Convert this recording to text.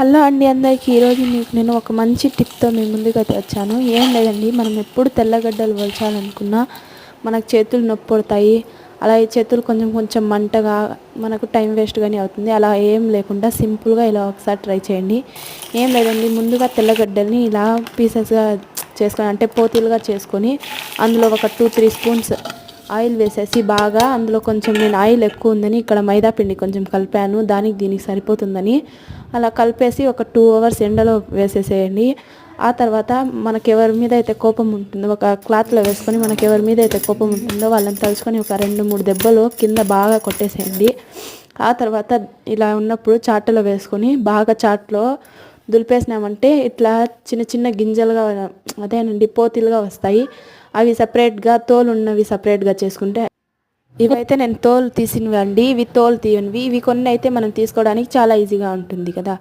Hello అండి అందరికీ. ఈరోజు మీకు నేను ఒక మంచి టిప్తో మీ ముందుకైతే వచ్చాను. ఏం లేదండి, మనం ఎప్పుడు తెల్లగడ్డలు వలచాలనుకున్నా మనకు చేతులు నొప్పి పడతాయి. అలాగే చేతులు కొంచెం కొంచెం మంటగా, మనకు టైం వేస్ట్ కానీ అవుతుంది. అలా ఏం లేకుండా సింపుల్గా ఇలా ఒకసారి ట్రై చేయండి. ఏం లేదండి, ముందుగా తెల్లగడ్డల్ని ఇలా పీసెస్గా చేసుకొని, అంటే పోతీలుగా చేసుకొని, అందులో ఒక 2-3 స్పూన్స్ ఆయిల్ వేసేసి బాగా, అందులో కొంచెం నేను ఆయిల్ ఎక్కువ ఉందని ఇక్కడ మైదా పిండి కొంచెం కలిపాను, దానికి దీనికి సరిపోతుందని. అలా కలిపేసి ఒక 2 అవర్స్ ఎండలో వేసేసేయండి. ఆ తర్వాత మనకు ఎవరి మీద అయితే కోపం ఉంటుందో ఒక క్లాత్లో వేసుకొని, మనకు ఎవరి మీద అయితే కోపం ఉంటుందో వాళ్ళని తలుచుకొని ఒక 2-3 దెబ్బలు కింద బాగా కొట్టేసేయండి. ఆ తర్వాత ఇలా ఉన్నప్పుడు చాటలో వేసుకొని బాగా చాట్లో దులిపేసినామంటే ఇట్లా చిన్న చిన్న గింజలుగా, అదేనండి పోతీలుగా వస్తాయి. అవి సపరేట్గా, తోలు ఉన్నవి సపరేట్గా చేసుకుంటే, ఇవైతే నేను తోలు తీసినవి అండి, ఇవి తోలు తీయనివి. ఇవి కొన్ని అయితే మనం తీసుకోవడానికి చాలా ఈజీగా ఉంటుంది కదా.